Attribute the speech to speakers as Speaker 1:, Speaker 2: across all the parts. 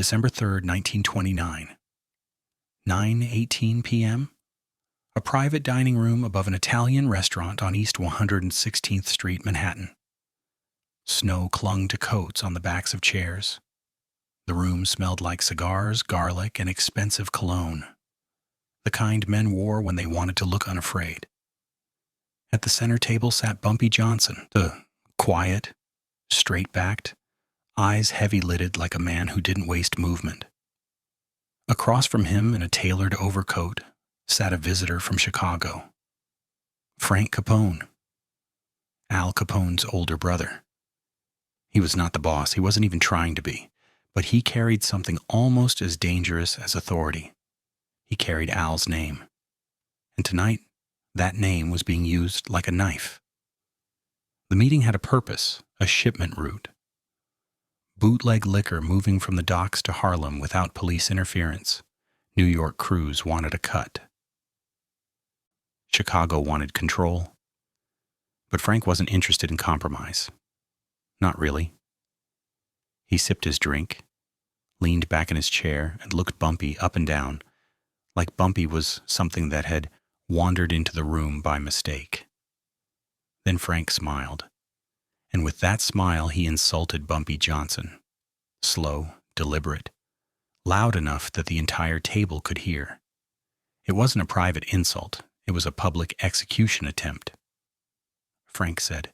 Speaker 1: December 3rd, 1929. 9:18 p.m. A private dining room above an Italian restaurant on East 116th Street, Manhattan. Snow clung to coats on the backs of chairs. The room smelled like cigars, garlic, and expensive cologne, the kind men wore when they wanted to look unafraid. At the center table sat Bumpy Johnson, the quiet, straight-backed, eyes heavy-lidded like a man who didn't waste movement. Across from him in a tailored overcoat sat a visitor from Chicago, Frank Capone, Al Capone's older brother. He was not the boss, he wasn't even trying to be, but he carried something almost as dangerous as authority. He carried Al's name. And tonight, that name was being used like a knife. The meeting had a purpose, a shipment route. Bootleg liquor moving from the docks to Harlem without police interference. New York crews wanted a cut. Chicago wanted control. But Frank wasn't interested in compromise. Not really. He sipped his drink, leaned back in his chair, and looked Bumpy up and down, like Bumpy was something that had wandered into the room by mistake. Then Frank smiled, and with that smile he insulted Bumpy Johnson. Slow, deliberate, loud enough that the entire table could hear. It wasn't a private insult, it was a public execution attempt. Frank said,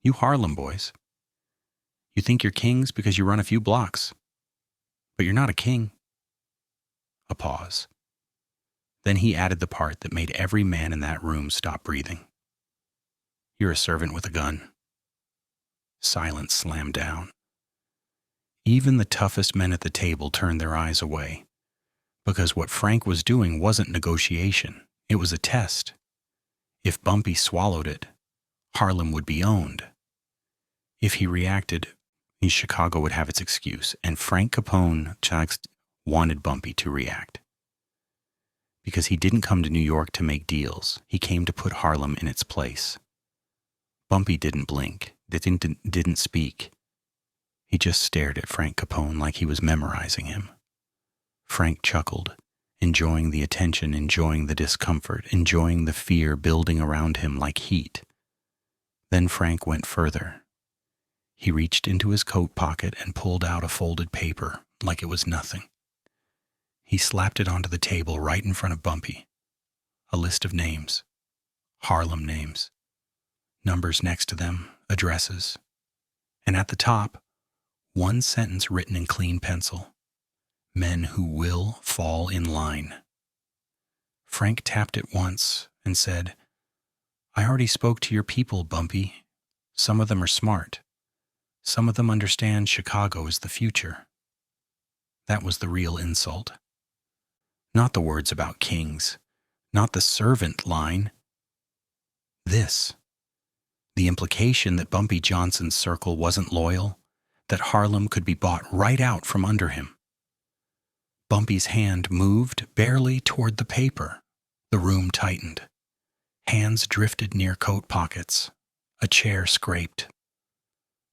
Speaker 1: "You Harlem boys. You think you're kings because you run a few blocks. But you're not a king." A pause. Then he added the part that made every man in that room stop breathing. "You're a servant with a gun." Silence slammed down. Even the toughest men at the table turned their eyes away, because what Frank was doing wasn't negotiation, it was a test. If Bumpy swallowed it, Harlem would be owned. If he reacted, Chicago would have its excuse, and Frank Capone wanted Bumpy to react. Because he didn't come to New York to make deals, he came to put Harlem in its place. Bumpy didn't blink, didn't speak. He just stared at Frank Capone like he was memorizing him. Frank chuckled, enjoying the attention, enjoying the discomfort, enjoying the fear building around him like heat. Then Frank went further. He reached into his coat pocket and pulled out a folded paper like it was nothing. He slapped it onto the table right in front of Bumpy. A list of names. Harlem names. Numbers next to them, addresses. And at the top, one sentence written in clean pencil. Men who will fall in line. Frank tapped it once and said, "I already spoke to your people, Bumpy. Some of them are smart. Some of them understand Chicago is the future." That was the real insult. Not the words about kings, not the servant line. This. The implication that Bumpy Johnson's circle wasn't loyal, that Harlem could be bought right out from under him. Bumpy's hand moved barely toward the paper. The room tightened. Hands drifted near coat pockets. A chair scraped.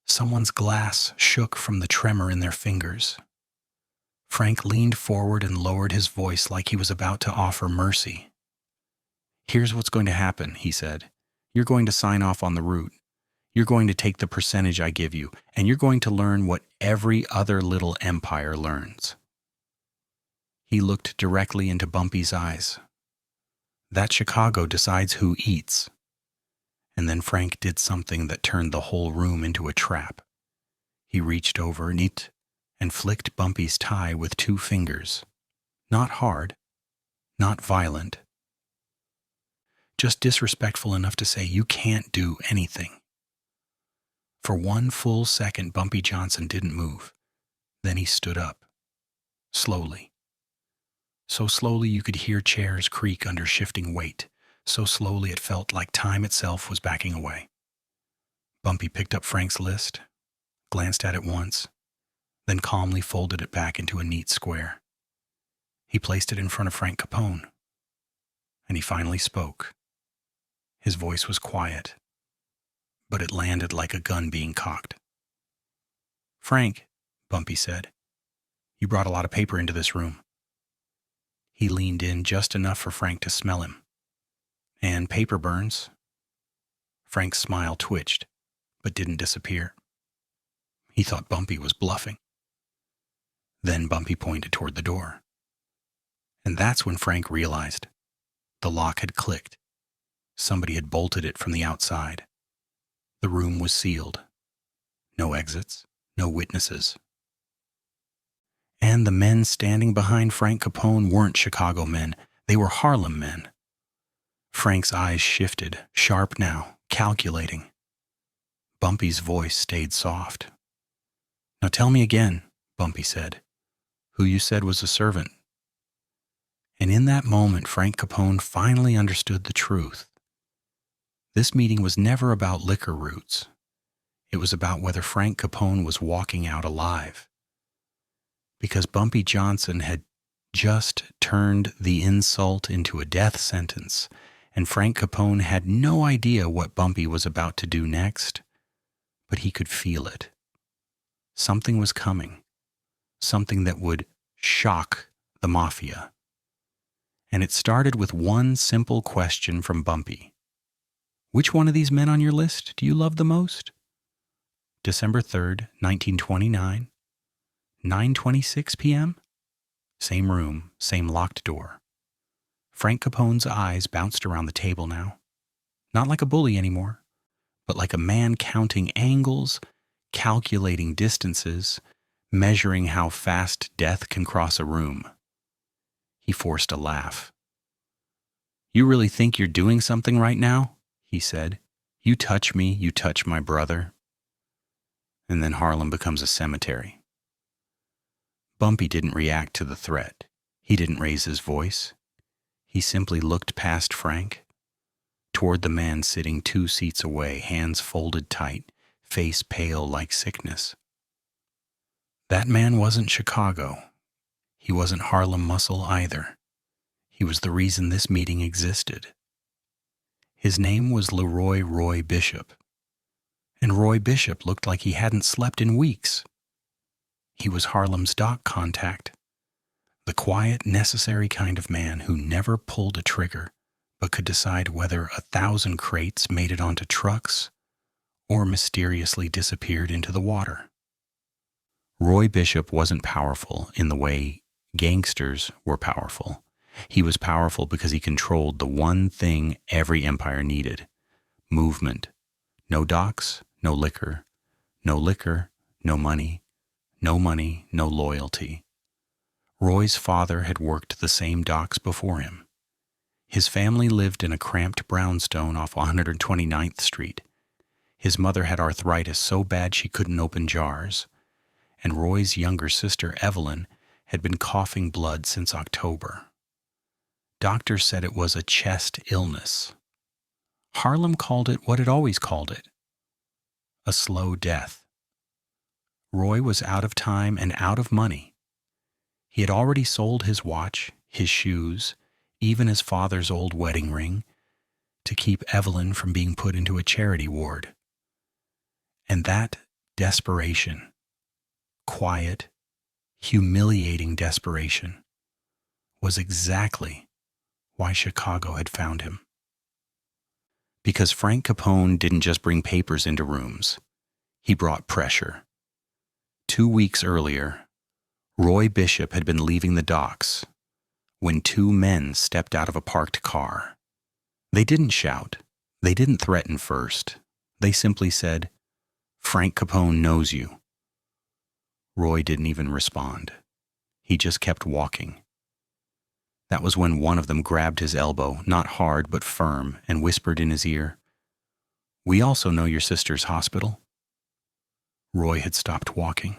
Speaker 1: Someone's glass shook from the tremor in their fingers. Frank leaned forward and lowered his voice like he was about to offer mercy. "Here's what's going to happen," he said. "You're going to sign off on the route. You're going to take the percentage I give you, and you're going to learn what every other little empire learns." He looked directly into Bumpy's eyes. "That Chicago decides who eats." And then Frank did something that turned the whole room into a trap. He reached over and flicked Bumpy's tie with 2 fingers. Not hard, not violent. Just disrespectful enough to say, "You can't do anything." For 1 full second, Bumpy Johnson didn't move. Then he stood up. Slowly. So slowly you could hear chairs creak under shifting weight. So slowly it felt like time itself was backing away. Bumpy picked up Frank's list, glanced at it once, then calmly folded it back into a neat square. He placed it in front of Frank Capone, and he finally spoke. His voice was quiet, but it landed like a gun being cocked. "Frank," Bumpy said, "you brought a lot of paper into this room." He leaned in just enough for Frank to smell him. "And paper burns." Frank's smile twitched, but didn't disappear. He thought Bumpy was bluffing. Then Bumpy pointed toward the door. And that's when Frank realized the lock had clicked. Somebody had bolted it from the outside. The room was sealed. No exits, no witnesses. And the men standing behind Frank Capone weren't Chicago men. They were Harlem men. Frank's eyes shifted, sharp now, calculating. Bumpy's voice stayed soft. "Now tell me again," Bumpy said, "who you said was a servant." And in that moment, Frank Capone finally understood the truth. This meeting was never about liquor routes. It was about whether Frank Capone was walking out alive. Because Bumpy Johnson had just turned the insult into a death sentence, and Frank Capone had no idea what Bumpy was about to do next, but he could feel it. Something was coming, something that would shock the Mafia. And it started with one simple question from Bumpy. "Which one of these men on your list do you love the most?" December 3rd, 1929, 9:26 p.m. Same room, same locked door. Frank Capone's eyes bounced around the table now. Not like a bully anymore, but like a man counting angles, calculating distances, measuring how fast death can cross a room. He forced a laugh. "You really think you're doing something right now?" he said. "You touch me, you touch my brother." And then Harlem becomes a cemetery. Bumpy didn't react to the threat. He didn't raise his voice. He simply looked past Frank, toward the man sitting 2 seats away, hands folded tight, face pale like sickness. That man wasn't Chicago. He wasn't Harlem muscle either. He was the reason this meeting existed. His name was Leroy Roy Bishop. And Roy Bishop looked like he hadn't slept in weeks. He was Harlem's dock contact, the quiet, necessary kind of man who never pulled a trigger but could decide whether 1,000 crates made it onto trucks or mysteriously disappeared into the water. Roy Bishop wasn't powerful in the way gangsters were powerful. He was powerful because he controlled the one thing every empire needed: movement. No docks, no liquor. No liquor, no money. No money, no loyalty. Roy's father had worked the same docks before him. His family lived in a cramped brownstone off 129th Street. His mother had arthritis so bad she couldn't open jars, and Roy's younger sister, Evelyn, had been coughing blood since October. Doctors said it was a chest illness. Harlem called it what it always called it: a slow death. Roy was out of time and out of money. He had already sold his watch, his shoes, even his father's old wedding ring, to keep Evelyn from being put into a charity ward. And that desperation, quiet, humiliating desperation, was exactly why Chicago had found him. Because Frank Capone didn't just bring papers into rooms. He brought pressure. 2 weeks earlier, Roy Bishop had been leaving the docks when 2 men stepped out of a parked car. They didn't shout. They didn't threaten first. They simply said, "Frank Capone knows you." Roy didn't even respond. He just kept walking. That was when one of them grabbed his elbow, not hard but firm, and whispered in his ear, "We also know your sister's hospital." Roy had stopped walking.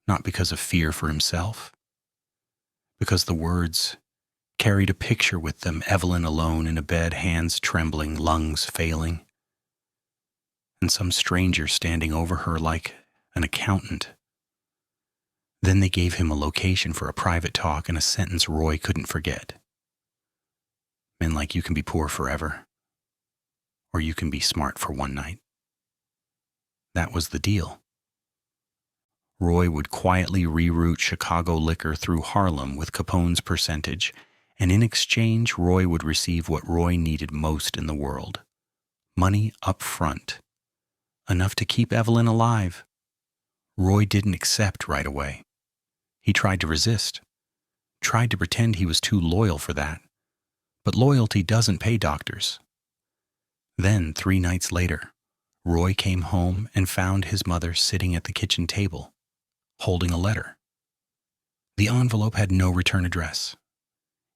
Speaker 1: Not because of fear for himself, because the words carried a picture with them: Evelyn alone in a bed, hands trembling, lungs failing, and some stranger standing over her like an accountant. Then they gave him a location for a private talk and a sentence Roy couldn't forget. Men like you can be poor forever, or you can be smart for one night. That was the deal. Roy would quietly reroute Chicago liquor through Harlem with Capone's percentage, and in exchange, Roy would receive what Roy needed most in the world: money up front, enough to keep Evelyn alive. Roy didn't accept right away. He tried to resist, tried to pretend he was too loyal for that. But loyalty doesn't pay doctors. Then, 3 nights later, Roy came home and found his mother sitting at the kitchen table, holding a letter. The envelope had no return address.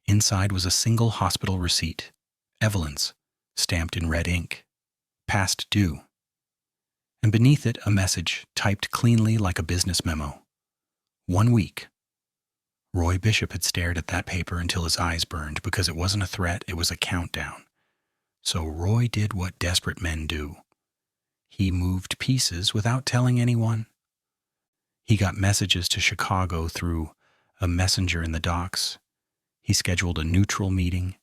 Speaker 1: Inside was a single hospital receipt, Evelyn's, stamped in red ink, past due. And beneath it, a message typed cleanly like a business memo. 1 week. Roy Bishop had stared at that paper until his eyes burned, because it wasn't a threat, it was a countdown. So Roy did what desperate men do. He moved pieces without telling anyone. He got messages to Chicago through a messenger in the docks. He scheduled a neutral meeting,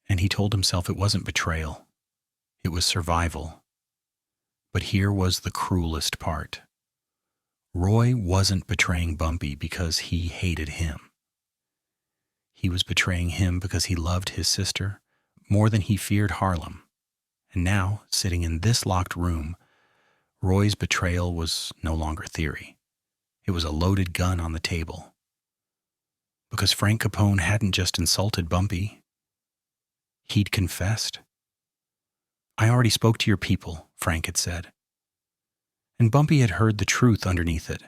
Speaker 1: and he told himself it wasn't betrayal. It was survival. But here was the cruelest part. Roy wasn't betraying Bumpy because he hated him. He was betraying him because he loved his sister more than he feared Harlem. And now, sitting in this locked room, Roy's betrayal was no longer theory. It was a loaded gun on the table. Because Frank Capone hadn't just insulted Bumpy. He'd confessed. "I already spoke to your people," Frank had said. And Bumpy had heard the truth underneath it.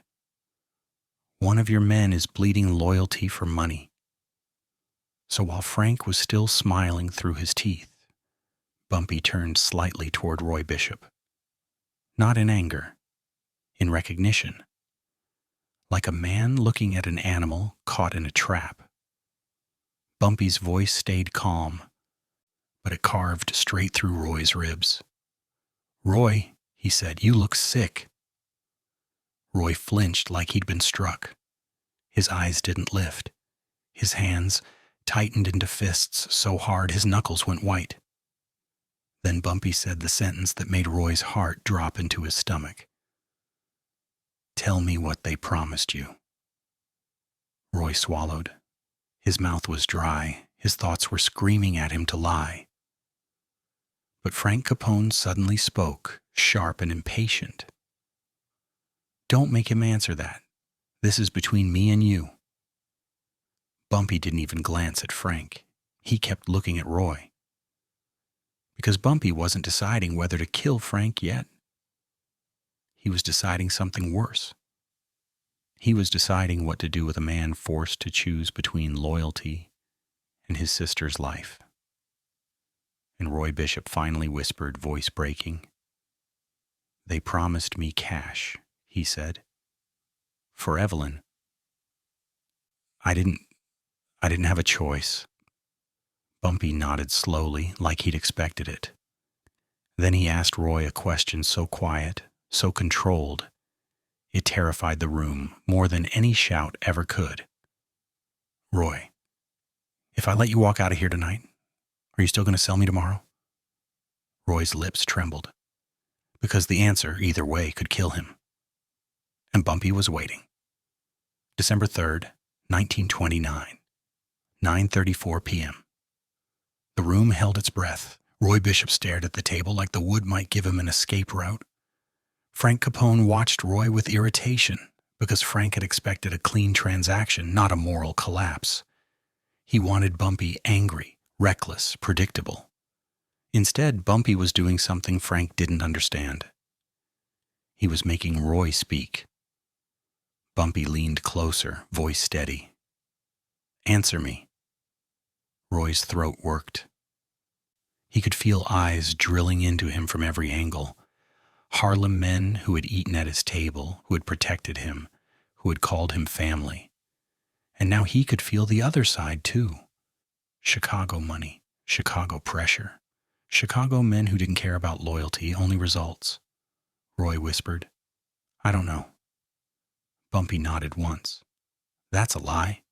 Speaker 1: "One of your men is bleeding loyalty for money." So while Frank was still smiling through his teeth, Bumpy turned slightly toward Roy Bishop. Not in anger, in recognition. Like a man looking at an animal caught in a trap. Bumpy's voice stayed calm, but it carved straight through Roy's ribs. "Roy," he said, "you look sick." Roy flinched like he'd been struck. His eyes didn't lift. His hands tightened into fists so hard his knuckles went white. Then Bumpy said the sentence that made Roy's heart drop into his stomach. "Tell me what they promised you." Roy swallowed. His mouth was dry. His thoughts were screaming at him to lie. But Frank Capone suddenly spoke, sharp and impatient. "Don't make him answer that. This is between me and you." Bumpy didn't even glance at Frank. He kept looking at Roy. Because Bumpy wasn't deciding whether to kill Frank yet. He was deciding something worse. He was deciding what to do with a man forced to choose between loyalty and his sister's life. And Roy Bishop finally whispered, voice breaking, "They promised me cash," he said. "For Evelyn. I didn't have a choice." Bumpy nodded slowly, like he'd expected it. Then he asked Roy a question so quiet, so controlled, it terrified the room more than any shout ever could. "Roy, if I let you walk out of here tonight, are you still going to sell me tomorrow?" Roy's lips trembled, because the answer, either way, could kill him. And Bumpy was waiting. December 3rd, 1929, 9:34 p.m. The room held its breath. Roy Bishop stared at the table like the wood might give him an escape route. Frank Capone watched Roy with irritation, because Frank had expected a clean transaction, not a moral collapse. He wanted Bumpy angry, reckless, predictable. Instead, Bumpy was doing something Frank didn't understand. He was making Roy speak. Bumpy leaned closer, voice steady. "Answer me." Roy's throat worked. He could feel eyes drilling into him from every angle. Harlem men who had eaten at his table, who had protected him, who had called him family. And now he could feel the other side, too. Chicago money, Chicago pressure. Chicago men who didn't care about loyalty, only results. Roy whispered, "I don't know." Bumpy nodded once. "That's a lie."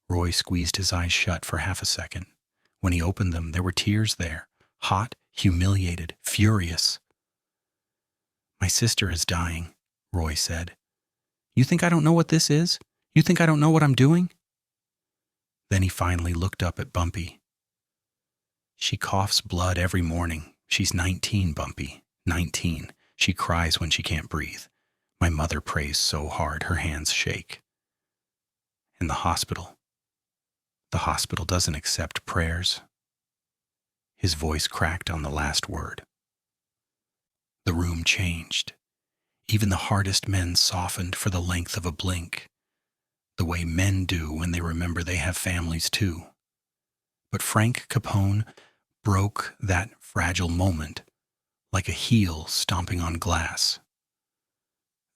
Speaker 1: Roy squeezed his eyes shut for half a second. When he opened them, there were tears there, hot, humiliated, furious. "My sister is dying," Roy said. You think I don't know what this is? You think I don't know what I'm doing?" Then he finally looked up at Bumpy. "She coughs blood every morning. She's 19, Bumpy. 19. She cries when she can't breathe. My mother prays so hard her hands shake. And the hospital doesn't accept prayers." His voice cracked on the last word. The room changed. Even the hardest men softened for the length of a blink, the way men do when they remember they have families too. But Frank Capone broke that fragile moment like a heel stomping on glass.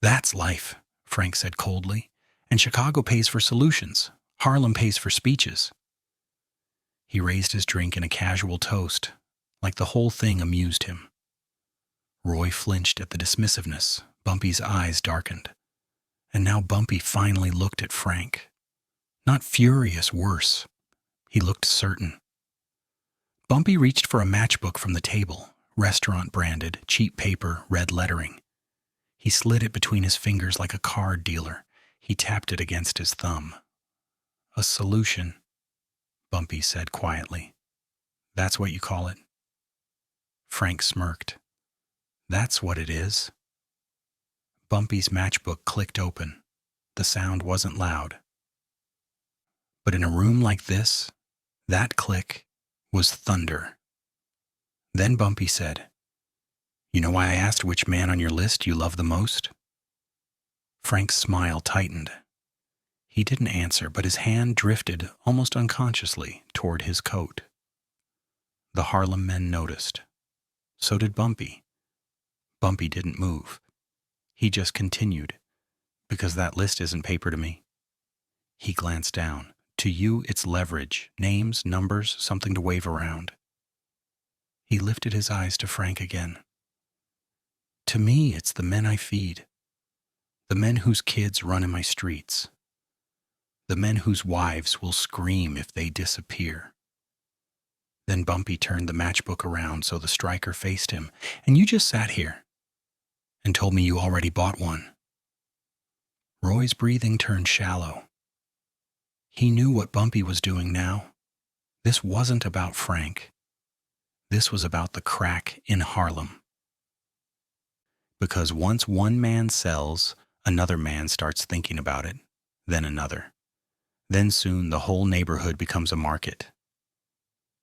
Speaker 1: "That's life," Frank said coldly, "and Chicago pays for solutions. Harlem pays for speeches." He raised his drink in a casual toast, like the whole thing amused him. Roy flinched at the dismissiveness. Bumpy's eyes darkened. And now Bumpy finally looked at Frank. Not furious, worse. He looked certain. Bumpy reached for a matchbook from the table, restaurant-branded, cheap paper, red lettering. He slid it between his fingers like a card dealer. He tapped it against his thumb. "A solution," Bumpy said quietly. "That's what you call it?" Frank smirked. "That's what it is." Bumpy's matchbook clicked open. The sound wasn't loud. But in a room like this, that click was thunder. Then Bumpy said, "You know why I asked which man on your list you love the most?" Frank's smile tightened. He didn't answer, but his hand drifted almost unconsciously toward his coat. The Harlem men noticed. So did Bumpy. Bumpy didn't move. He just continued, "Because that list isn't paper to me." He glanced down. "To you, it's leverage, names, numbers, something to wave around." He lifted his eyes to Frank again. "To me, it's the men I feed. The men whose kids run in my streets. The men whose wives will scream if they disappear." Then Bumpy turned the matchbook around so the striker faced him. "And you just sat here and told me you already bought one." Roy's breathing turned shallow. He knew what Bumpy was doing now. This wasn't about Frank. This was about the crack in Harlem. Because once one man sells, another man starts thinking about it, then another. Then soon the whole neighborhood becomes a market.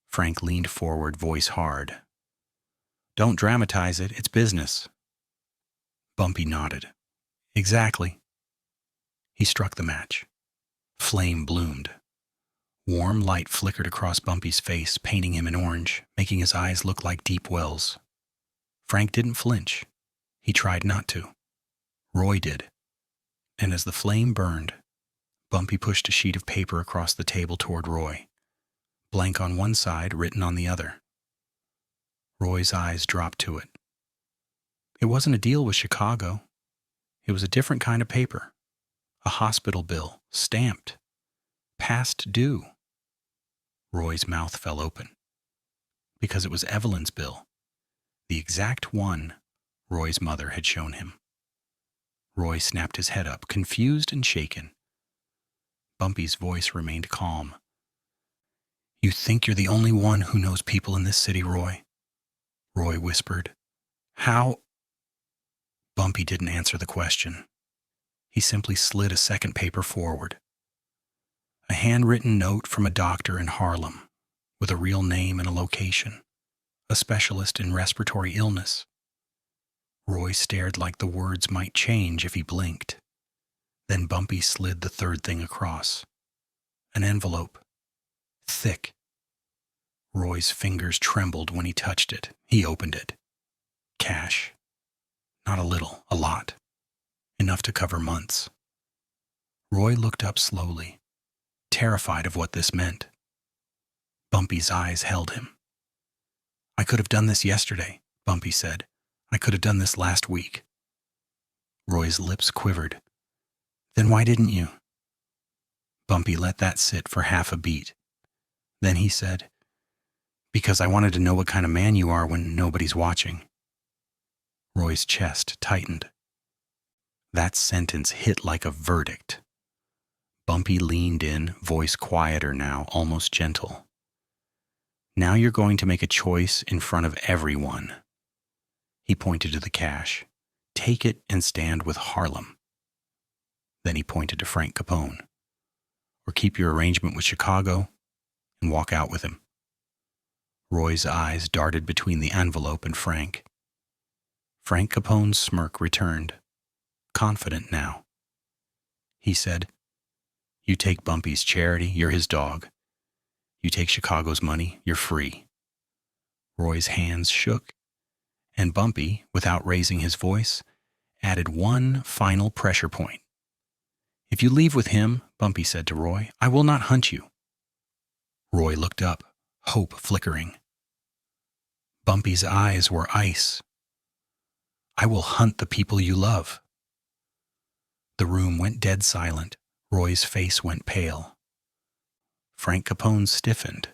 Speaker 1: Frank leaned forward, voice hard. "Don't dramatize it, it's business." Bumpy nodded. "Exactly." He struck the match. Flame bloomed. Warm light flickered across Bumpy's face, painting him in orange, making his eyes look like deep wells. Frank didn't flinch. He tried not to. Roy did. And as the flame burned, Bumpy pushed a sheet of paper across the table toward Roy. Blank on one side, written on the other. Roy's eyes dropped to it. It wasn't a deal with Chicago. It was a different kind of paper. A hospital bill, stamped. Past due. Roy's mouth fell open. Because it was Evelyn's bill. The exact one Roy's mother had shown him. Roy snapped his head up, confused and shaken. Bumpy's voice remained calm. "You think you're the only one who knows people in this city, Roy?" Roy whispered. "How?" Bumpy didn't answer the question. He simply slid a second paper forward. A handwritten note from a doctor in Harlem, with a real name and a location, a specialist in respiratory illness. Roy stared like the words might change if he blinked. Then Bumpy slid the third thing across. An envelope. Thick. Roy's fingers trembled when he touched it. He opened it. Cash. Not a little, a lot. Enough to cover months. Roy looked up slowly, terrified of what this meant. Bumpy's eyes held him. "I could have done this yesterday," Bumpy said. "I could have done this last week." Roy's lips quivered. "Then why didn't you?" Bumpy let that sit for half a beat. Then he said, "Because I wanted to know what kind of man you are when nobody's watching." Roy's chest tightened. That sentence hit like a verdict. Bumpy leaned in, voice quieter now, almost gentle. Now you're going to make a choice in front of everyone. He pointed to the cash. Take it and stand with Harlem. Then he pointed to Frank Capone. Or keep your arrangement with Chicago and walk out with him. Roy's eyes darted between the envelope and Frank. Frank Capone's smirk returned, confident now. He said, "You take Bumpy's charity, you're his dog. You take Chicago's money, you're free." Roy's hands shook, and Bumpy, without raising his voice, added one final pressure point. "If you leave with him," Bumpy said to Roy, "I will not hunt you." Roy looked up, hope flickering. Bumpy's eyes were ice. "I will hunt the people you love." The room went dead silent. Roy's face went pale. Frank Capone stiffened,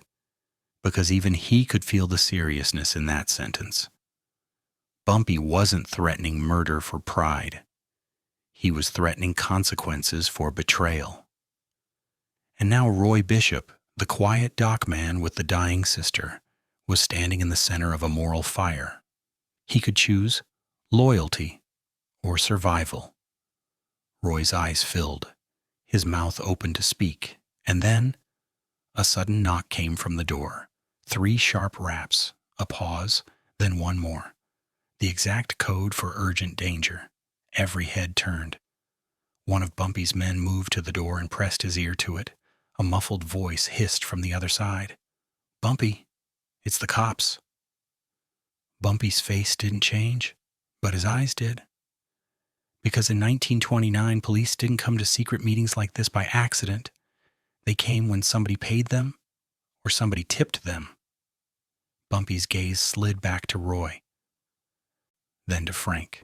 Speaker 1: because even he could feel the seriousness in that sentence. Bumpy wasn't threatening murder for pride. He was threatening consequences for betrayal. And now Roy Bishop, the quiet dock man with the dying sister, was standing in the center of a moral fire. He could choose loyalty or survival. Roy's eyes filled, his mouth opened to speak, and then a sudden knock came from the door. 3 sharp raps, a pause, then one more. The exact code for urgent danger. Every head turned. One of Bumpy's men moved to the door and pressed his ear to it. A muffled voice hissed from the other side. "Bumpy, it's the cops." Bumpy's face didn't change, but his eyes did. Because in 1929, police didn't come to secret meetings like this by accident. They came when somebody paid them or somebody tipped them. Bumpy's gaze slid back to Roy, then to Frank,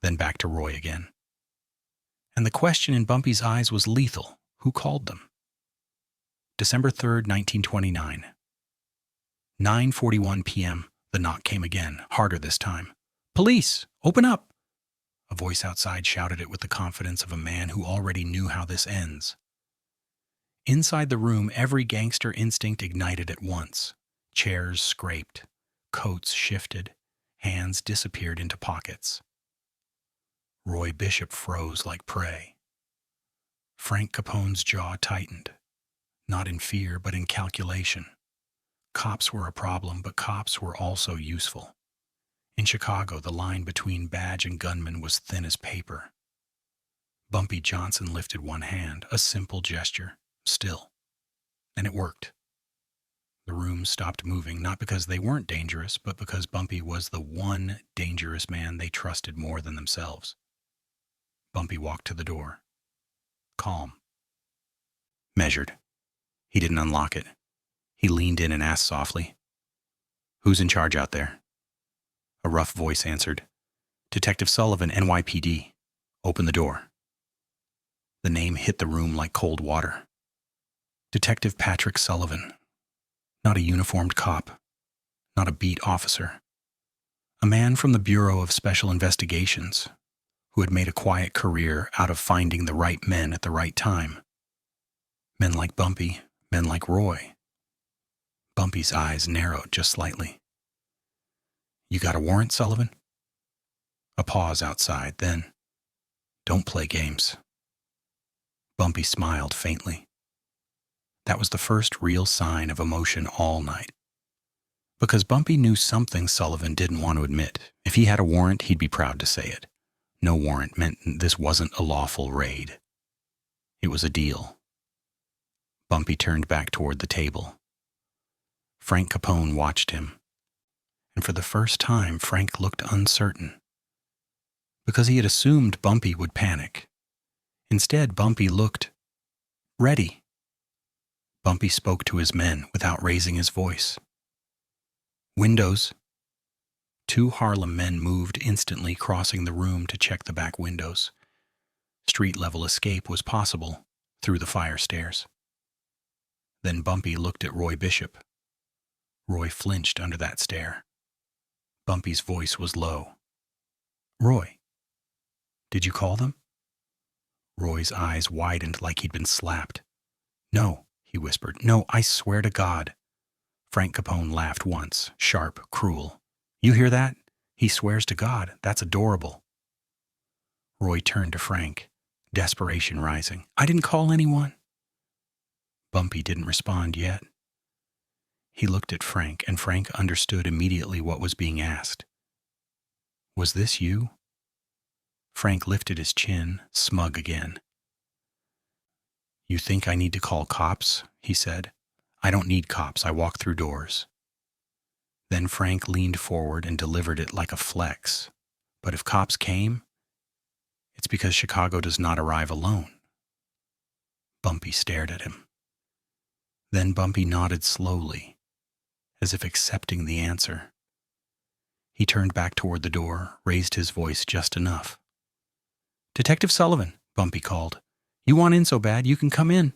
Speaker 1: then back to Roy again. And the question in Bumpy's eyes was lethal. Who called them? December 3rd, 1929. 9:41 p.m., the knock came again, harder this time. "Police, open up!" A voice outside shouted it with the confidence of a man who already knew how this ends. Inside the room, every gangster instinct ignited at once. Chairs scraped, coats shifted, hands disappeared into pockets. Roy Bishop froze like prey. Frank Capone's jaw tightened, not in fear but in calculation. Cops were a problem, but cops were also useful. In Chicago, the line between badge and gunman was thin as paper. Bumpy Johnson lifted one hand, a simple gesture, still. And it worked. The room stopped moving, not because they weren't dangerous, but because Bumpy was the one dangerous man they trusted more than themselves. Bumpy walked to the door. Calm. Measured. He didn't unlock it. He leaned in and asked softly, "Who's in charge out there?" A rough voice answered, "Detective Sullivan, NYPD. Open the door." The name hit the room like cold water. Detective Patrick Sullivan. Not a uniformed cop. Not a beat officer. A man from the Bureau of Special Investigations who had made a quiet career out of finding the right men at the right time. Men like Bumpy, men like Roy. Bumpy's eyes narrowed just slightly. "You got a warrant, Sullivan?" A pause outside, then, "Don't play games." Bumpy smiled faintly. That was the first real sign of emotion all night. Because Bumpy knew something Sullivan didn't want to admit. If he had a warrant, he'd be proud to say it. No warrant meant this wasn't a lawful raid. It was a deal. Bumpy turned back toward the table. Frank Capone watched him. And for the first time, Frank looked uncertain. Because he had assumed Bumpy would panic. Instead, Bumpy looked ready. Bumpy spoke to his men without raising his voice. "Windows." 2 Harlem men moved instantly, crossing the room to check the back windows. Street-level escape was possible through the fire stairs. Then Bumpy looked at Roy Bishop. Roy flinched under that stare. Bumpy's voice was low. "Roy, Did you call them? Roy's eyes widened like he'd been slapped. No, he whispered. No, I swear to God. Frank Capone laughed once, sharp, cruel. You hear that? He swears to God. That's adorable. Roy turned to Frank, desperation rising. I didn't call anyone. Bumpy didn't respond yet. He looked at Frank, and Frank understood immediately what was being asked. Was this you? Frank lifted his chin, smug again. You think I need to call cops? He said. I don't need cops. I walk through doors. Then Frank leaned forward and delivered it like a flex. But if cops came, it's because Chicago does not arrive alone. Bumpy stared at him. Then Bumpy nodded slowly, as if accepting the answer. He turned back toward the door, raised his voice just enough. Detective Sullivan, Bumpy called. You want in so bad, you can come in.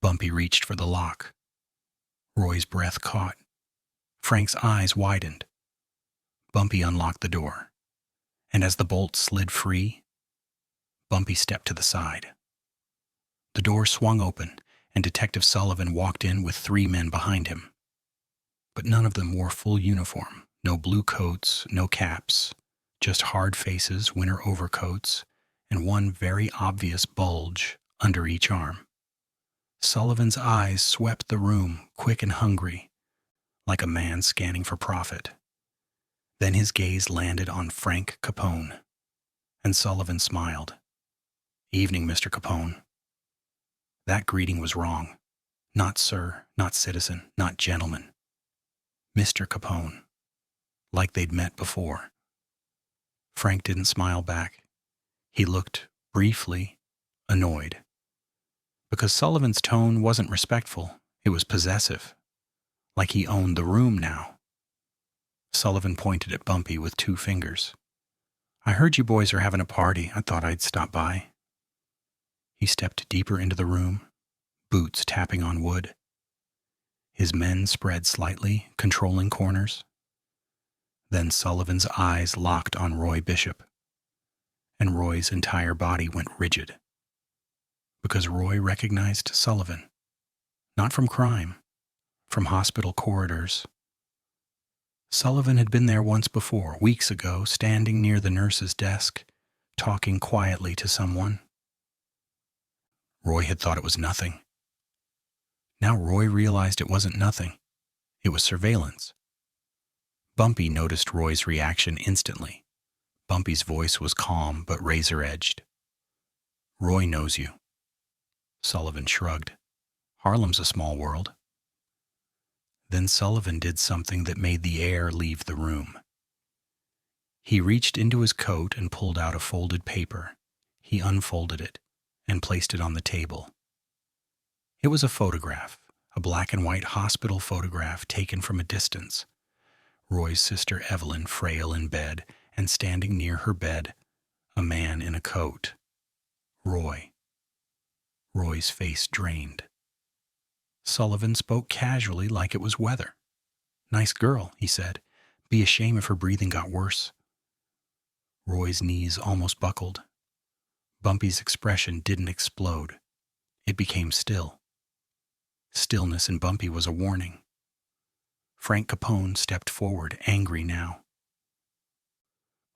Speaker 1: Bumpy reached for the lock. Roy's breath caught. Frank's eyes widened. Bumpy unlocked the door, and as the bolt slid free, Bumpy stepped to the side. The door swung open, and Detective Sullivan walked in with 3 men behind him. But none of them wore full uniform, no blue coats, no caps, just hard faces, winter overcoats, and one very obvious bulge under each arm. Sullivan's eyes swept the room, quick and hungry, like a man scanning for profit. Then his gaze landed on Frank Capone, and Sullivan smiled. Evening, Mr. Capone. That greeting was wrong. Not sir, not citizen, not gentleman. Mr. Capone, like they'd met before. Frank didn't smile back. He looked, briefly, annoyed. Because Sullivan's tone wasn't respectful, it was possessive, like he owned the room now. Sullivan pointed at Bumpy with 2 fingers. I heard you boys are having a party. I thought I'd stop by. He stepped deeper into the room, boots tapping on wood. His men spread slightly, controlling corners. Then Sullivan's eyes locked on Roy Bishop, and Roy's entire body went rigid. Because Roy recognized Sullivan, not from crime, from hospital corridors. Sullivan had been there once before, weeks ago, standing near the nurse's desk, talking quietly to someone. Roy had thought it was nothing. Now Roy realized it wasn't nothing. It was surveillance. Bumpy noticed Roy's reaction instantly. Bumpy's voice was calm but razor-edged. Roy knows you. Sullivan shrugged. Harlem's a small world. Then Sullivan did something that made the air leave the room. He reached into his coat and pulled out a folded paper. He unfolded it and placed it on the table. It was a photograph, a black and white hospital photograph taken from a distance. Roy's sister Evelyn frail in bed, and standing near her bed, a man in a coat. Roy. Roy's face drained. Sullivan spoke casually like it was weather. Nice girl, he said. Be a shame if her breathing got worse. Roy's knees almost buckled. Bumpy's expression didn't explode. It became still. Stillness in Bumpy was a warning. Frank Capone stepped forward, angry now.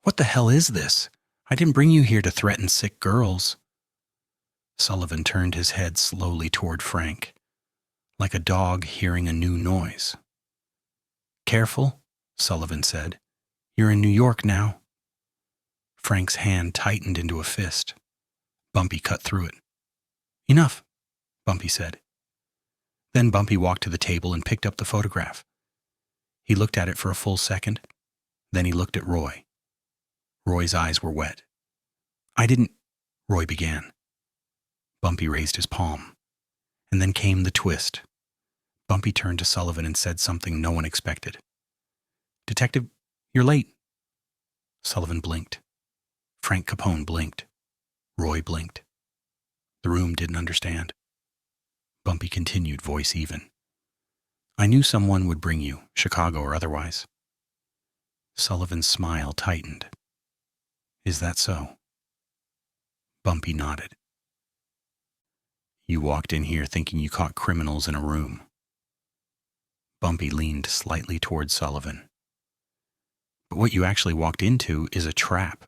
Speaker 1: What the hell is this? I didn't bring you here to threaten sick girls. Sullivan turned his head slowly toward Frank, like a dog hearing a new noise. Careful, Sullivan said. You're in New York now. Frank's hand tightened into a fist. Bumpy cut through it. Enough, Bumpy said. Then Bumpy walked to the table and picked up the photograph. He looked at it for a full second. Then he looked at Roy. Roy's eyes were wet. I didn't, Roy began. Bumpy raised his palm. And then came the twist. Bumpy turned to Sullivan and said something no one expected. Detective, you're late. Sullivan blinked. Frank Capone blinked. Roy blinked. The room didn't understand. Bumpy continued, voice even. I knew someone would bring you, Chicago or otherwise. Sullivan's smile tightened. Is that so? Bumpy nodded. You walked in here thinking you caught criminals in a room. Bumpy leaned slightly toward Sullivan. But what you actually walked into is a trap.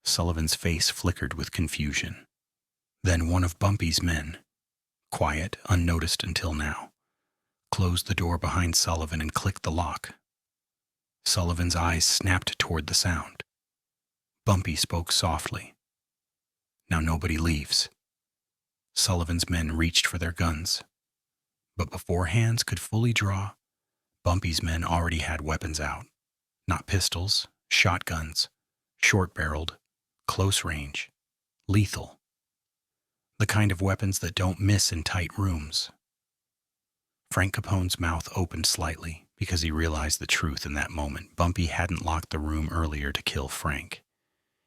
Speaker 1: Sullivan's face flickered with confusion. Then one of Bumpy's men, quiet, unnoticed until now, closed the door behind Sullivan and clicked the lock. Sullivan's eyes snapped toward the sound. Bumpy spoke softly. Now nobody leaves. Sullivan's men reached for their guns. But before hands could fully draw, Bumpy's men already had weapons out. Not pistols, shotguns, short-barreled, close range, lethal. The kind of weapons that don't miss in tight rooms. Frank Capone's mouth opened slightly because he realized the truth in that moment. Bumpy hadn't locked the room earlier to kill Frank.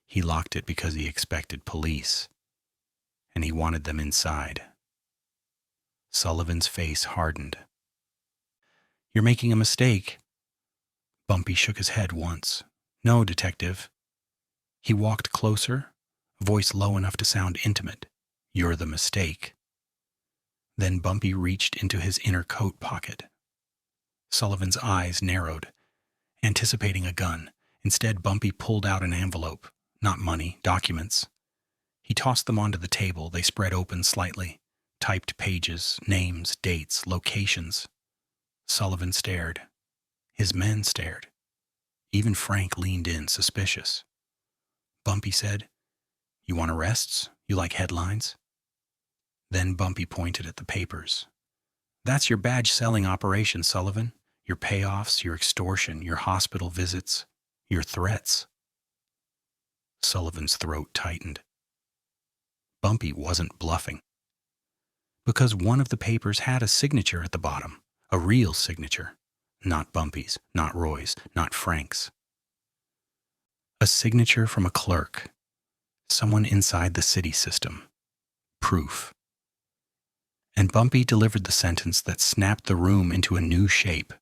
Speaker 1: He locked it because he expected police, and he wanted them inside. Sullivan's face hardened. You're making a mistake. Bumpy shook his head once. No, detective. He walked closer, voice low enough to sound intimate. You're the mistake. Then Bumpy reached into his inner coat pocket. Sullivan's eyes narrowed, anticipating a gun. Instead, Bumpy pulled out an envelope. Not money, documents. He tossed them onto the table. They spread open slightly. Typed pages, names, dates, locations. Sullivan stared. His men stared. Even Frank leaned in, suspicious. Bumpy said, You want arrests? You like headlines? Then Bumpy pointed at the papers. That's your badge-selling operation, Sullivan. Your payoffs, your extortion, your hospital visits, your threats. Sullivan's throat tightened. Bumpy wasn't bluffing. Because one of the papers had a signature at the bottom, a real signature. Not Bumpy's, not Roy's, not Frank's. A signature from a clerk, someone inside the city system. Proof. And Bumpy delivered the sentence that snapped the room into a new shape.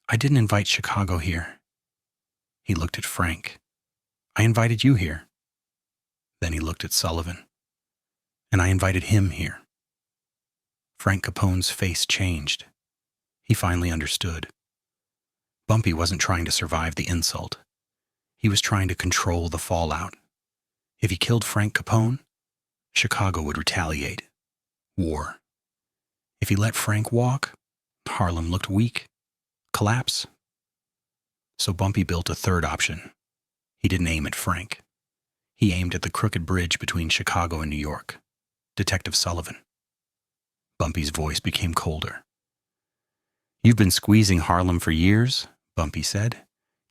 Speaker 1: I didn't invite Chicago here. He looked at Frank. I invited you here. Then he looked at Sullivan. And I invited him here. Frank Capone's face changed. He finally understood. Bumpy wasn't trying to survive the insult. He was trying to control the fallout. If he killed Frank Capone, Chicago would retaliate. War. If he let Frank walk, Harlem looked weak. Collapse. So Bumpy built a third option. He didn't aim at Frank. He aimed at the crooked bridge between Chicago and New York. Detective Sullivan. Bumpy's voice became colder. You've been squeezing Harlem for years, Bumpy said.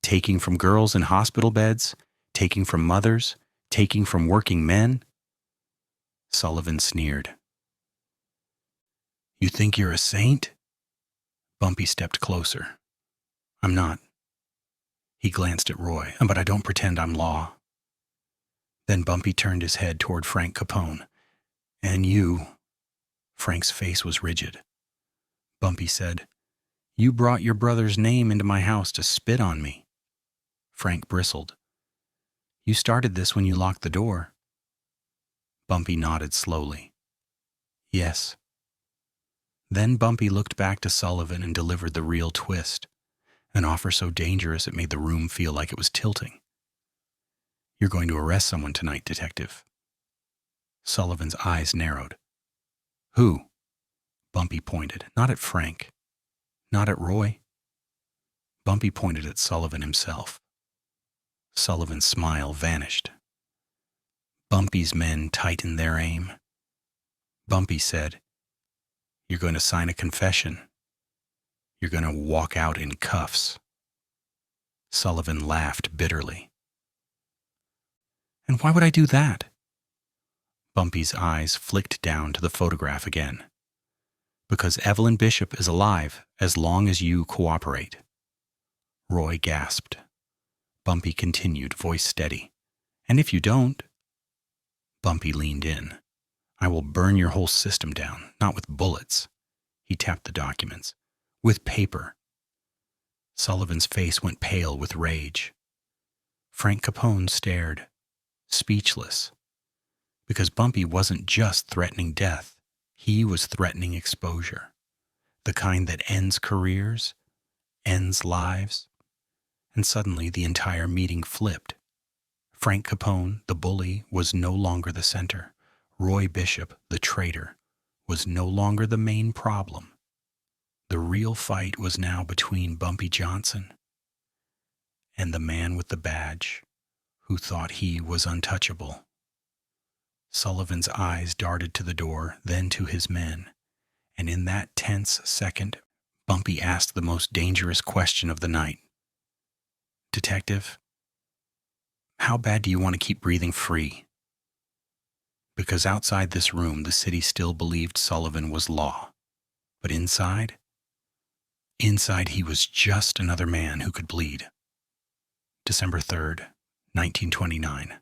Speaker 1: Taking from girls in hospital beds, taking from mothers, taking from working men. Sullivan sneered. You think you're a saint? Bumpy stepped closer. I'm not. He glanced at Roy. But I don't pretend I'm law. Then Bumpy turned his head toward Frank Capone. And you. Frank's face was rigid. Bumpy said, You brought your brother's name into my house to spit on me. Frank bristled. You started this when you locked the door. Bumpy nodded slowly. Yes. Then Bumpy looked back to Sullivan and delivered the real twist, an offer so dangerous it made the room feel like it was tilting. You're going to arrest someone tonight, detective. Sullivan's eyes narrowed. Who? Bumpy pointed, not at Frank, not at Roy. Bumpy pointed at Sullivan himself. Sullivan's smile vanished. Bumpy's men tightened their aim. Bumpy said, You're going to sign a confession. You're going to walk out in cuffs. Sullivan laughed bitterly. And why would I do that? Bumpy's eyes flicked down to the photograph again. Because Evelyn Bishop is alive as long as you cooperate. Roy gasped. Bumpy continued, voice steady. And if you don't? Bumpy leaned in. I will burn your whole system down, not with bullets. He tapped the documents. With paper. Sullivan's face went pale with rage. Frank Capone stared, speechless, because Bumpy wasn't just threatening death, he was threatening exposure, the kind that ends careers, ends lives. And suddenly the entire meeting flipped. Frank Capone, the bully, was no longer the center. Roy Bishop, the traitor, was no longer the main problem. The real fight was now between Bumpy Johnson and the man with the badge who thought he was untouchable. Sullivan's eyes darted to the door, then to his men, and in that tense second, Bumpy asked the most dangerous question of the night. "Detective, how bad do you want to keep breathing free?" Because outside this room, the city still believed Sullivan was law. But inside he was just another man who could bleed. December 3rd, 1929,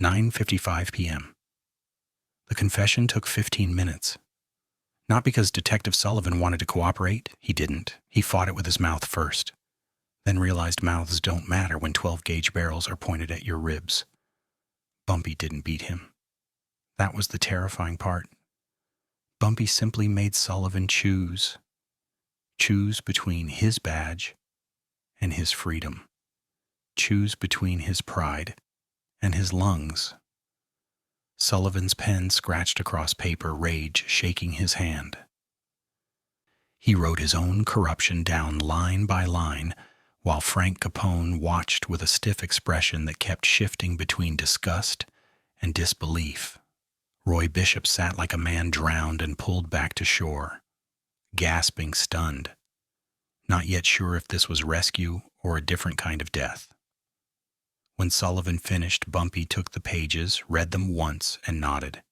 Speaker 1: 9:55 p.m. The confession took 15 minutes. Not because Detective Sullivan wanted to cooperate. He didn't. He fought it with his mouth first. Then realized mouths don't matter when 12-gauge barrels are pointed at your ribs. Bumpy didn't beat him. That was the terrifying part. Bumpy simply made Sullivan choose. Choose between his badge and his freedom. Choose between his pride and his lungs. Sullivan's pen scratched across paper, rage shaking his hand. He wrote his own corruption down line by line, while Frank Capone watched with a stiff expression that kept shifting between disgust and disbelief. Roy Bishop sat like a man drowned and pulled back to shore, gasping, stunned, not yet sure if this was rescue or a different kind of death. When Sullivan finished, Bumpy took the pages, read them once, and nodded.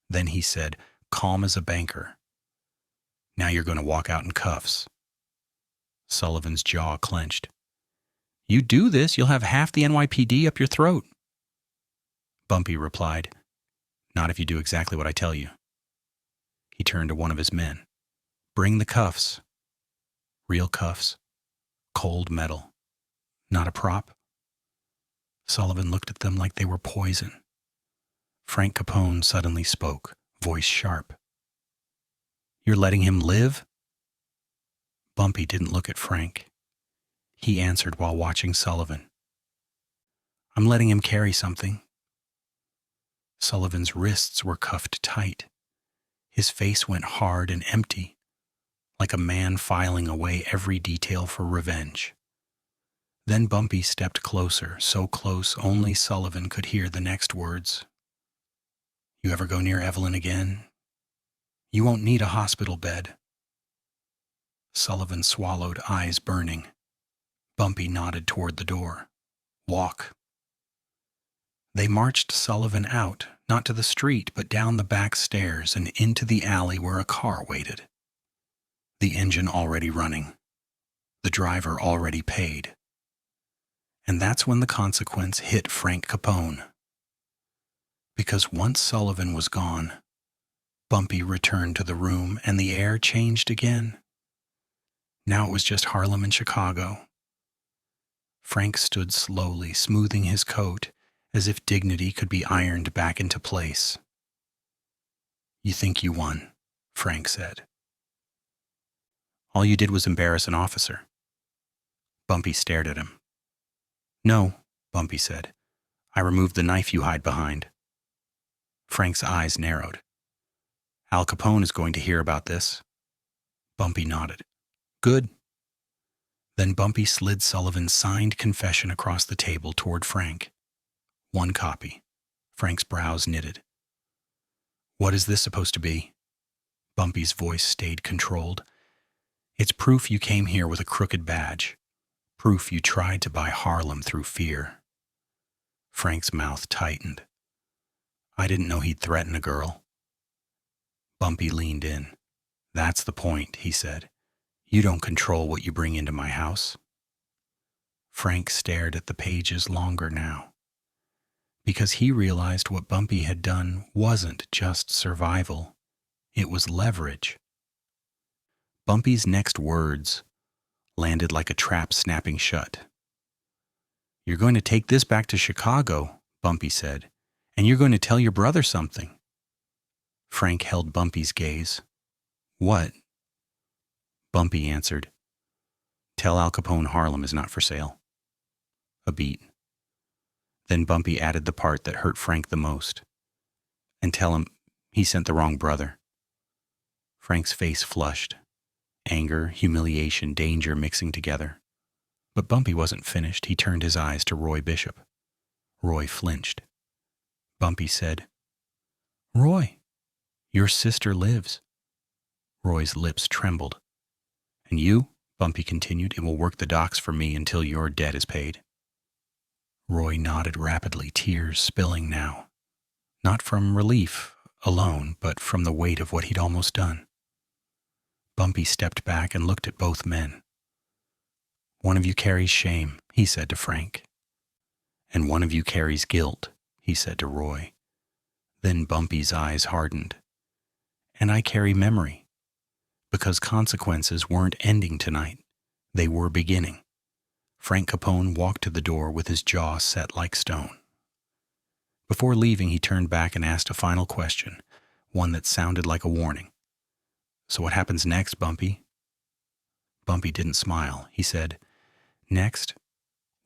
Speaker 1: Then he said, calm as a banker, "Now you're going to walk out in cuffs." Sullivan's jaw clenched. "You do this, you'll have half the NYPD up your throat." Bumpy replied, "Not if you do exactly what I tell you." He turned to one of his men. "Bring the cuffs." Real cuffs. Cold metal. Not a prop. Sullivan looked at them like they were poison. Frank Capone suddenly spoke, voice sharp. "You're letting him live?" Bumpy didn't look at Frank. He answered while watching Sullivan. "I'm letting him carry something." Sullivan's wrists were cuffed tight. His face went hard and empty, like a man filing away every detail for revenge. Then Bumpy stepped closer, so close only Sullivan could hear the next words. "You ever go near Evelyn again? You won't need a hospital bed." Sullivan swallowed, eyes burning. Bumpy nodded toward the door. "Walk." They marched Sullivan out, not to the street, but down the back stairs and into the alley where a car waited. The engine already running. The driver already paid. And that's when the consequence hit Frank Capone. Because once Sullivan was gone, Bumpy returned to the room and the air changed again. Now it was just Harlem and Chicago. Frank stood slowly, smoothing his coat, as if dignity could be ironed back into place. "You think you won," Frank said. "All you did was embarrass an officer." Bumpy stared at him. "No," Bumpy said. "I removed the knife you hide behind." Frank's eyes narrowed. "Al Capone is going to hear about this." Bumpy nodded. "Good." Then Bumpy slid Sullivan's signed confession across the table toward Frank. One copy. Frank's brows knitted. "What is this supposed to be?" Bumpy's voice stayed controlled. "It's proof you came here with a crooked badge. Proof you tried to buy Harlem through fear." Frank's mouth tightened. "I didn't know he'd threaten a girl." Bumpy leaned in. "That's the point," he said. "You don't control what you bring into my house." Frank stared at the pages longer now, because he realized what Bumpy had done wasn't just survival. It was leverage. Bumpy's next words landed like a trap snapping shut. You're going to take this back to Chicago, Bumpy said, and you're going to tell your brother something. Frank held Bumpy's gaze. What? Bumpy answered, Tell Al Capone Harlem is not for sale. A beat. Then Bumpy added the part that hurt Frank the most. And tell him he sent the wrong brother. Frank's face flushed. Anger, humiliation, danger mixing together. But Bumpy wasn't finished. He turned his eyes to Roy Bishop. Roy flinched. Bumpy said, Roy, your sister lives. Roy's lips trembled. And you, Bumpy continued, it will work the docks for me until your debt is paid. Roy nodded rapidly, tears spilling now. Not from relief alone, but from the weight of what he'd almost done. Bumpy stepped back and looked at both men. One of you carries shame, he said to Frank. And one of you carries guilt, he said to Roy. Then Bumpy's eyes hardened. And I carry memory. Because consequences weren't ending tonight. They were beginning. Frank Capone walked to the door with his jaw set like stone. Before leaving, he turned back and asked a final question, one that sounded like a warning. So what happens next, Bumpy? Bumpy didn't smile. He said, Next,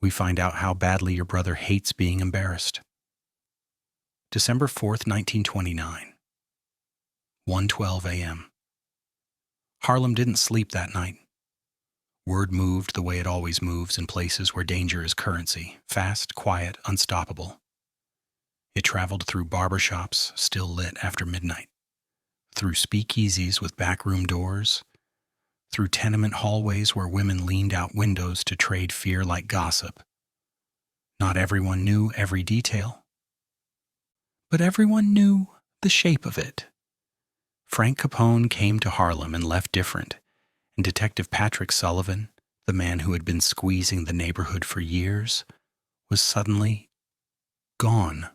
Speaker 1: we find out how badly your brother hates being embarrassed. December 4th, 1929. 1:12 a.m. Harlem didn't sleep that night. Word moved the way it always moves in places where danger is currency, fast, quiet, unstoppable. It traveled through barbershops, still lit after midnight, through speakeasies with backroom doors, through tenement hallways where women leaned out windows to trade fear like gossip. Not everyone knew every detail, but everyone knew the shape of it. Frank Capone came to Harlem and left different, and Detective Patrick Sullivan, the man who had been squeezing the neighborhood for years, was suddenly gone.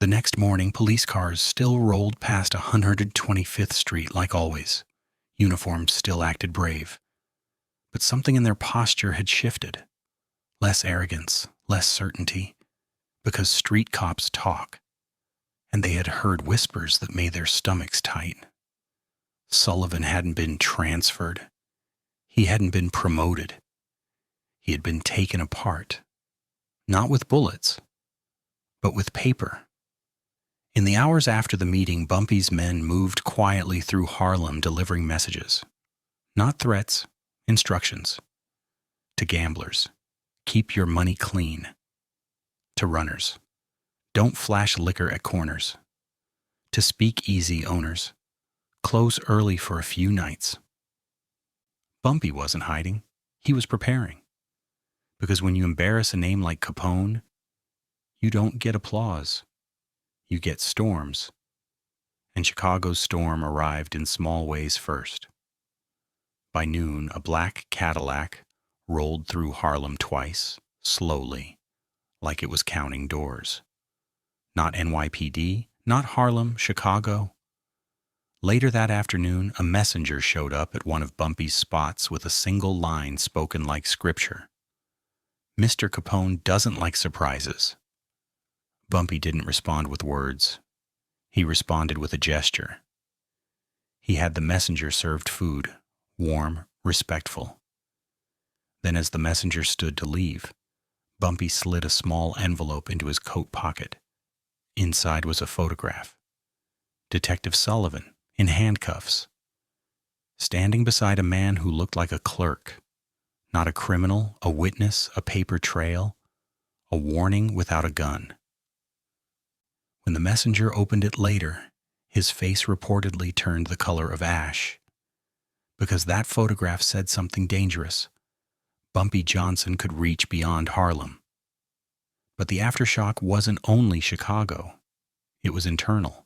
Speaker 1: The next morning, police cars still rolled past 125th Street like always. Uniforms still acted brave. But something in their posture had shifted. Less arrogance, less certainty, because street cops talk, and they had heard whispers that made their stomachs tight. Sullivan hadn't been transferred. He hadn't been promoted. He had been taken apart. Not with bullets, but with paper. In the hours after the meeting, Bumpy's men moved quietly through Harlem delivering messages. Not threats, instructions. To gamblers, keep your money clean. To runners, don't flash liquor at corners. To speakeasy owners, close early for a few nights. Bumpy wasn't hiding. He was preparing. Because when you embarrass a name like Capone, you don't get applause. You get storms. And Chicago's storm arrived in small ways first. By noon, a black Cadillac rolled through Harlem twice, slowly, like it was counting doors. Not NYPD, not Harlem, Chicago. Later that afternoon, a messenger showed up at one of Bumpy's spots with a single line spoken like scripture. Mr. Capone doesn't like surprises. Bumpy didn't respond with words. He responded with a gesture. He had the messenger served food, warm, respectful. Then as the messenger stood to leave, Bumpy slid a small envelope into his coat pocket. Inside was a photograph. Detective Sullivan, in handcuffs, standing beside a man who looked like a clerk. Not a criminal, a witness, a paper trail, a warning without a gun. When the messenger opened it later, his face reportedly turned the color of ash. Because that photograph said something dangerous. Bumpy Johnson could reach beyond Harlem. But the aftershock wasn't only Chicago. It was internal.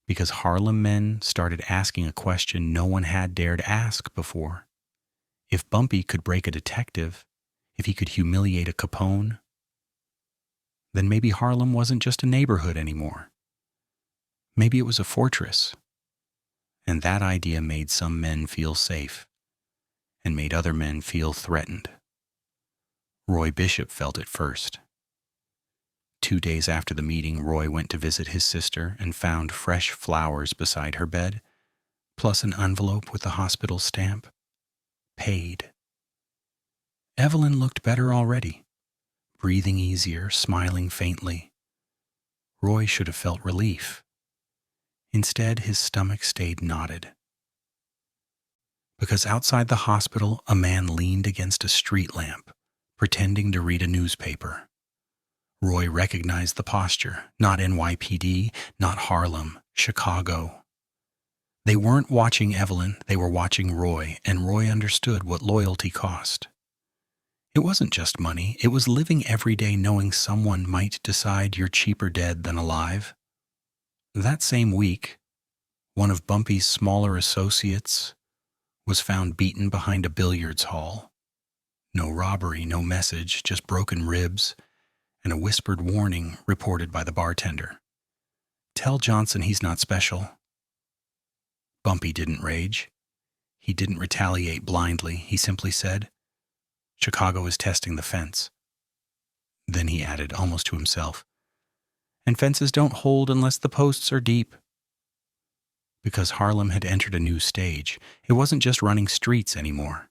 Speaker 1: Because Harlem men started asking a question no one had dared ask before. If Bumpy could break a detective, if he could humiliate a Capone, then maybe Harlem wasn't just a neighborhood anymore. Maybe it was a fortress. And that idea made some men feel safe and made other men feel threatened. Roy Bishop felt it first. 2 days after the meeting, Roy went to visit his sister and found fresh flowers beside her bed, plus an envelope with the hospital stamp. Paid. Evelyn looked better already, breathing easier, smiling faintly. Roy should have felt relief. Instead, his stomach stayed knotted. Because outside the hospital, a man leaned against a street lamp, pretending to read a newspaper. Roy recognized the posture. Not NYPD, not Harlem, Chicago. They weren't watching Evelyn, they were watching Roy, and Roy understood what loyalty cost. It wasn't just money, it was living every day knowing someone might decide you're cheaper dead than alive. That same week, one of Bumpy's smaller associates was found beaten behind a billiards hall. No robbery, no message, just broken ribs and a whispered warning reported by the bartender. Tell Johnson he's not special. Bumpy didn't rage. He didn't retaliate blindly. He simply said, Chicago is testing the fence. Then he added, almost to himself, and fences don't hold unless the posts are deep. Because Harlem had entered a new stage, it wasn't just running streets anymore.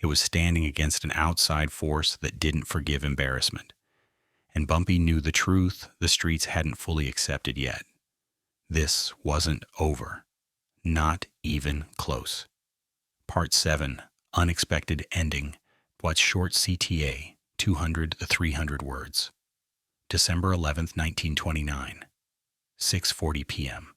Speaker 1: It was standing against an outside force that didn't forgive embarrassment. And Bumpy knew the truth the streets hadn't fully accepted yet. This wasn't over. Not even close. Part 7, Unexpected Ending. What's short CTA, 200 to 300 words. December 11th, 1929. 6:40 p.m.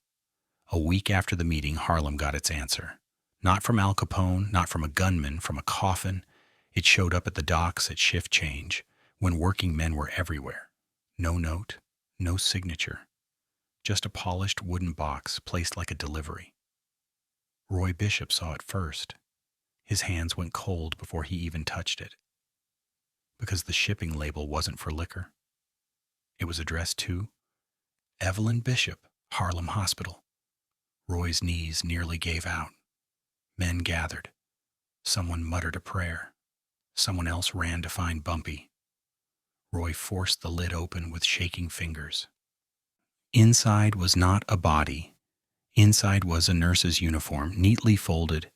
Speaker 1: A week after the meeting, Harlem got its answer. Not from Al Capone, not from a gunman, from a coffin. It showed up at the docks at shift change, when working men were everywhere. No note, no signature. Just a polished wooden box placed like a delivery. Roy Bishop saw it first. His hands went cold before he even touched it. Because the shipping label wasn't for liquor. It was addressed to Evelyn Bishop, Harlem Hospital. Roy's knees nearly gave out. Men gathered. Someone muttered a prayer. Someone else ran to find Bumpy. Roy forced the lid open with shaking fingers. Inside was not a body. Inside was a nurse's uniform, neatly folded,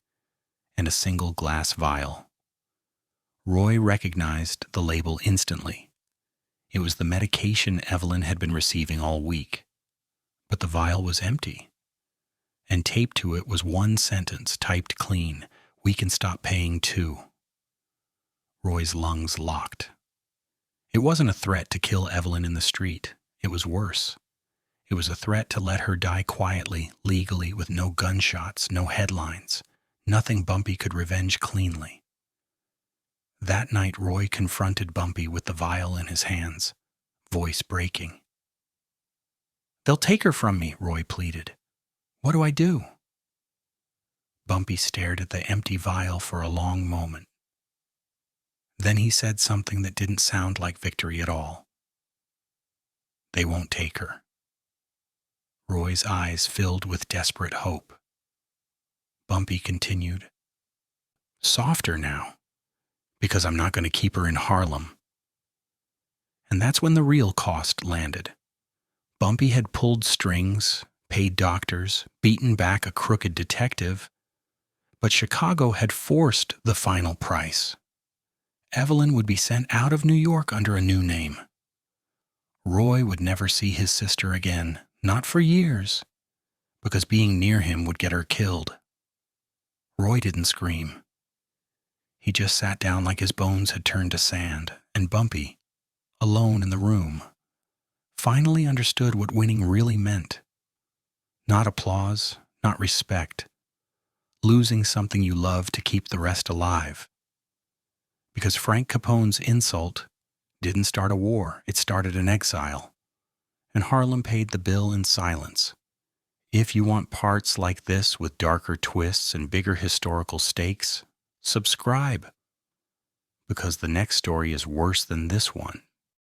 Speaker 1: and a single glass vial. Roy recognized the label instantly. It was the medication Evelyn had been receiving all week. But the vial was empty. And taped to it was one sentence, typed clean, "We can stop paying too." Roy's lungs locked. It wasn't a threat to kill Evelyn in the street. It was worse. It was a threat to let her die quietly, legally, with no gunshots, no headlines, nothing Bumpy could revenge cleanly. That night, Roy confronted Bumpy with the vial in his hands, voice breaking. "They'll take her from me," Roy pleaded. "What do I do?" Bumpy stared at the empty vial for a long moment. Then he said something that didn't sound like victory at all. "They won't take her." Roy's eyes filled with desperate hope. Bumpy continued, "Softer now, because I'm not going to keep her in Harlem." And that's when the real cost landed. Bumpy had pulled strings, paid doctors, beaten back a crooked detective, but Chicago had forced the final price. Evelyn would be sent out of New York under a new name. Roy would never see his sister again, not for years, because being near him would get her killed. Roy didn't scream. He just sat down like his bones had turned to sand, and Bumpy, alone in the room, finally understood what winning really meant. Not applause, not respect. Losing something you love to keep the rest alive. Because Frank Capone's insult didn't start a war, it started an exile. And Harlem paid the bill in silence. If you want parts like this with darker twists and bigger historical stakes, subscribe. Because the next story is worse than this one.